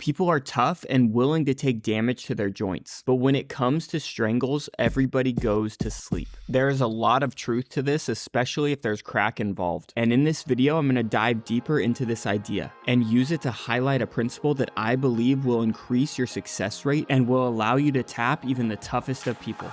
People are tough and willing to take damage to their joints, but when it comes to strangles, everybody goes to sleep. There is a lot of truth to this, especially if there's crack involved. And in this video, I'm going to dive deeper into this idea and use it to highlight a principle that I believe will increase your success rate and will allow you to tap even the toughest of people.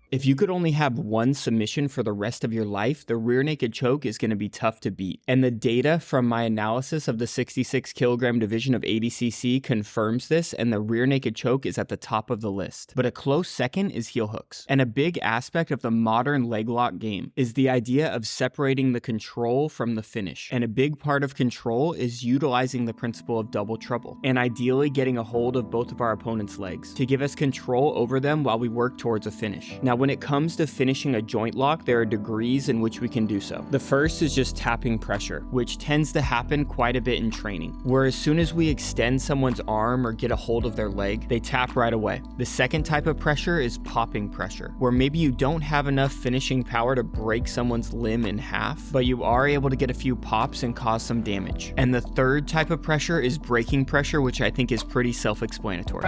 If you could only have one submission for the rest of your life, the rear naked choke is going to be tough to beat. And the data from my analysis of the 66 kilogram division of ADCC confirms this, and the rear naked choke is at the top of the list. But a close second is heel hooks. And a big aspect of the modern leg lock game is the idea of separating the control from the finish. And a big part of control is utilizing the principle of double trouble, and ideally getting a hold of both of our opponent's legs to give us control over them while we work towards a finish. Now, when it comes to finishing a joint lock, there are degrees in which we can do so. The first is just tapping pressure, which tends to happen quite a bit in training, where as soon as we extend someone's arm or get a hold of their leg, they tap right away. The second type of pressure is popping pressure, where maybe you don't have enough finishing power to break someone's limb in half, but you are able to get a few pops and cause some damage. And the third type of pressure is breaking pressure, which I think is pretty self-explanatory.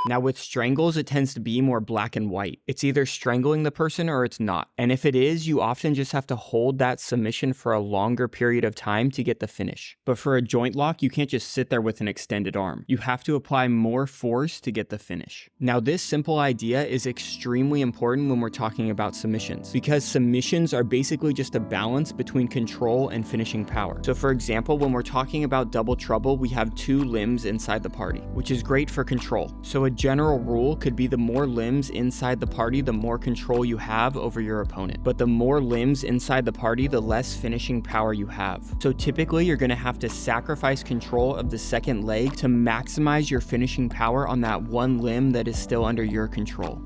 Now with strangles, it tends to be more black and white. It's either strangling the person or it's not. And if it is, you often just have to hold that submission for a longer period of time to get the finish. But for a joint lock, you can't just sit there with an extended arm. You have to apply more force to get the finish. Now this simple idea is extremely important when we're talking about submissions, because submissions are basically just a balance between control and finishing power. So for example, when we're talking about double trouble, we have two limbs inside the party, which is great for control. So a general rule could be the more limbs inside the party, the more control you have over your opponent. But the more limbs inside the party, the less finishing power you have. So typically you're going to have to sacrifice control of the second leg to maximize your finishing power on that one limb that is still under your control.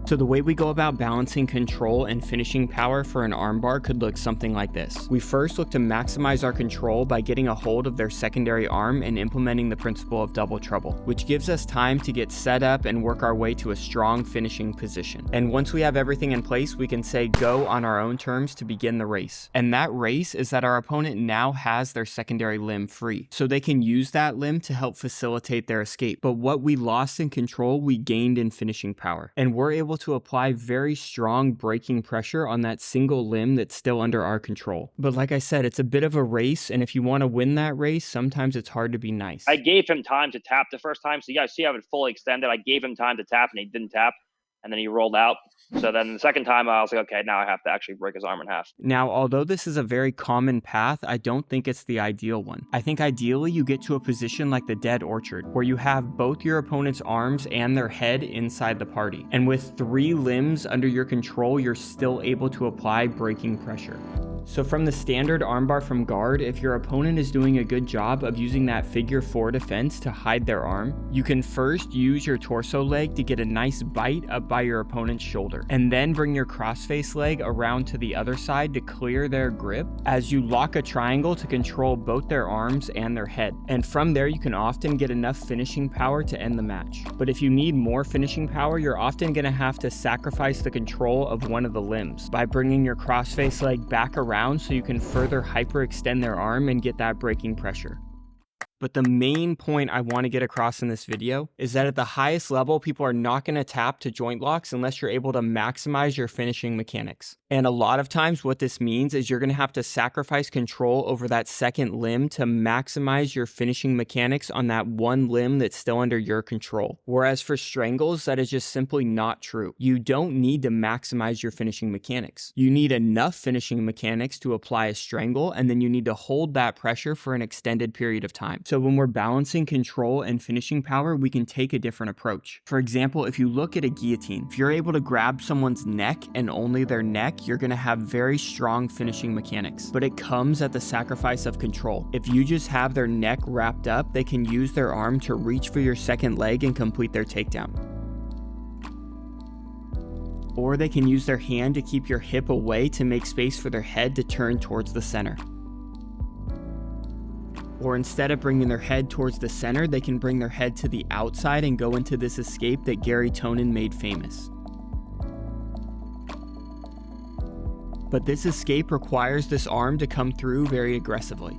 So the way we go about balancing control and finishing power for an armbar could look something like this. We first look to maximize our control by getting a hold of their secondary arm and implementing the principle of double trouble, which gives us time to get set up and work our way to a strong finishing position. And once we have everything in place, we can say go on our own terms to begin the race. And that race is that our opponent now has their secondary limb free, so they can use that limb to help facilitate their escape. But what we lost in control, we gained in finishing power. And we're able to apply very strong braking pressure on that single limb that's still under our control. But like I said, it's a bit of a race, and if you want to win that race, sometimes it's hard to be nice. I gave him time to tap the first time, so yeah, see how it fully extended. I gave him time to tap, and he didn't tap, and then he rolled out. So then the second time, I was like, okay, now I have to actually break his arm in half. Now, although this is a very common path, I don't think it's the ideal one. I think ideally you get to a position like the dead orchard, where you have both your opponent's arms and their head inside the party. And with 3 limbs under your control, you're still able to apply braking pressure. So from the standard armbar from guard, if your opponent is doing a good job of using that figure 4 defense to hide their arm, you can first use your torso leg to get a nice bite up by your opponent's shoulder, and then bring your crossface leg around to the other side to clear their grip as you lock a triangle to control both their arms and their head. And from there, you can often get enough finishing power to end the match. But if you need more finishing power, you're often going to have to sacrifice the control of one of the limbs by bringing your crossface leg back around so you can further hyperextend their arm and get that braking pressure. But the main point I want to get across in this video is that at the highest level, people are not going to tap to joint locks unless you're able to maximize your finishing mechanics. And a lot of times what this means is you're going to have to sacrifice control over that second limb to maximize your finishing mechanics on that one limb that's still under your control. Whereas for strangles, that is just simply not true. You don't need to maximize your finishing mechanics. You need enough finishing mechanics to apply a strangle, and then you need to hold that pressure for an extended period of time. So when we're balancing control and finishing power, we can take a different approach. For example, if you look at a guillotine, if you're able to grab someone's neck and only their neck, you're going to have very strong finishing mechanics. But it comes at the sacrifice of control. If you just have their neck wrapped up, they can use their arm to reach for your second leg and complete their takedown. Or they can use their hand to keep your hip away to make space for their head to turn towards the center. Or instead of bringing their head towards the center, they can bring their head to the outside and go into this escape that Gary Tonin made famous. but this escape requires this arm to come through very aggressively.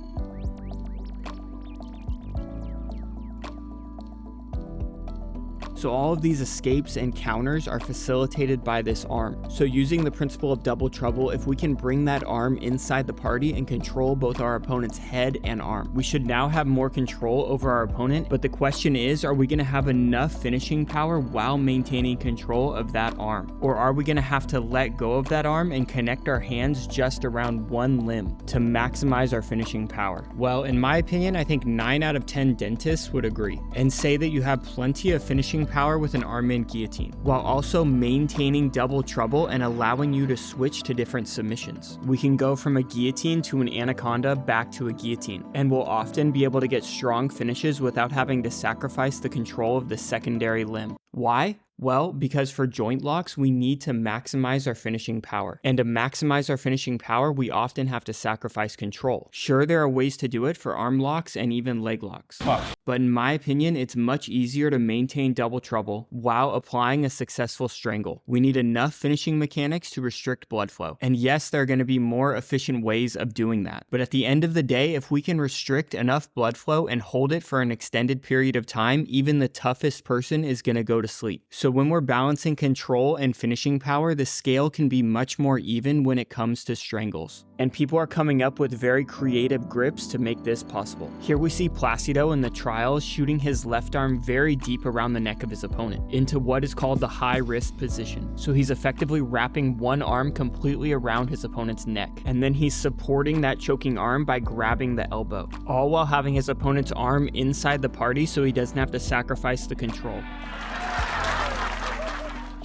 So all of these escapes and counters are facilitated by this arm. So using the principle of double trouble, if we can bring that arm inside the party and control both our opponent's head and arm, we should now have more control over our opponent. But the question is, are we going to have enough finishing power while maintaining control of that arm? Or are we going to have to let go of that arm and connect our hands just around one limb to maximize our finishing power? Well, in my opinion, I think 9 out of 10 dentists would agree and say that you have plenty of finishing power with an arm in guillotine, while also maintaining double trouble and allowing you to switch to different submissions. We can go from a guillotine to an anaconda back to a guillotine, and we'll often be able to get strong finishes without having to sacrifice the control of the secondary limb. Why? Well, because for joint locks, we need to maximize our finishing power. And to maximize our finishing power, we often have to sacrifice control. Sure, there are ways to do it for arm locks and even leg locks. But in my opinion, it's much easier to maintain double trouble while applying a successful strangle. We need enough finishing mechanics to restrict blood flow. And yes, there are going to be more efficient ways of doing that. But at the end of the day, if we can restrict enough blood flow and hold it for an extended period of time, even the toughest person is going to go to sleep. So when we're balancing control and finishing power, the scale can be much more even when it comes to strangles. And people are coming up with very creative grips to make this possible. Here we see Placido in the trials shooting his left arm very deep around the neck of his opponent into what is called the high wrist position. So he's effectively wrapping one arm completely around his opponent's neck, and then he's supporting that choking arm by grabbing the elbow, all while having his opponent's arm inside the party so he doesn't have to sacrifice the control.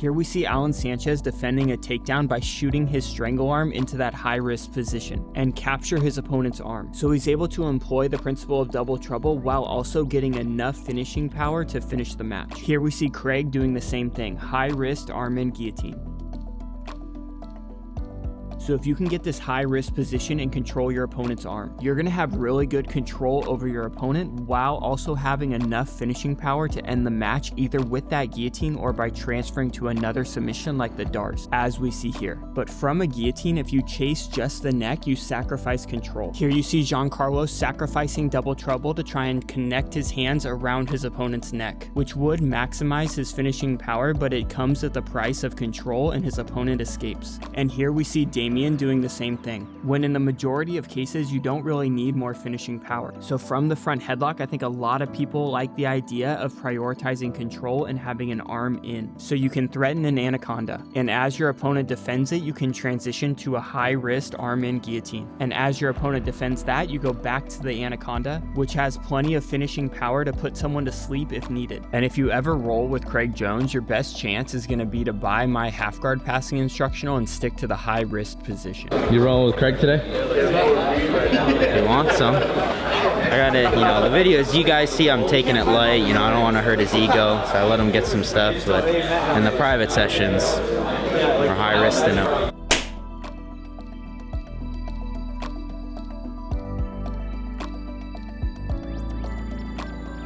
Here we see Alan Sanchez defending a takedown by shooting his strangle arm into that high wrist position and capture his opponent's arm. So he's able to employ the principle of double trouble while also getting enough finishing power to finish the match. Here we see Craig doing the same thing, high wrist arm in guillotine. So if you can get this high wrist position and control your opponent's arm, you're going to have really good control over your opponent while also having enough finishing power to end the match either with that guillotine or by transferring to another submission like the Dars, as we see here. But from a guillotine, if you chase just the neck, you sacrifice control. Here you see Giancarlo sacrificing double trouble to try and connect his hands around his opponent's neck, which would maximize his finishing power, but it comes at the price of control and his opponent escapes. And here we see Damien doing the same thing, when in the majority of cases you don't really need more finishing power. So from the front headlock, I think a lot of people like the idea of prioritizing control and having an arm in. So you can threaten an anaconda, and as your opponent defends it, you can transition to a high wrist arm in guillotine. And as your opponent defends that, you go back to the anaconda, which has plenty of finishing power to put someone to sleep if needed. And if you ever roll with Craig Jones, your best chance is going to be to buy my half guard passing instructional and stick to the high wrist position. You rolling with Craig today? If you want some. I gotta, the videos you guys see, I'm taking it light. I don't want to hurt his ego, so I let him get some stuff. But in the private sessions, we're high risking him.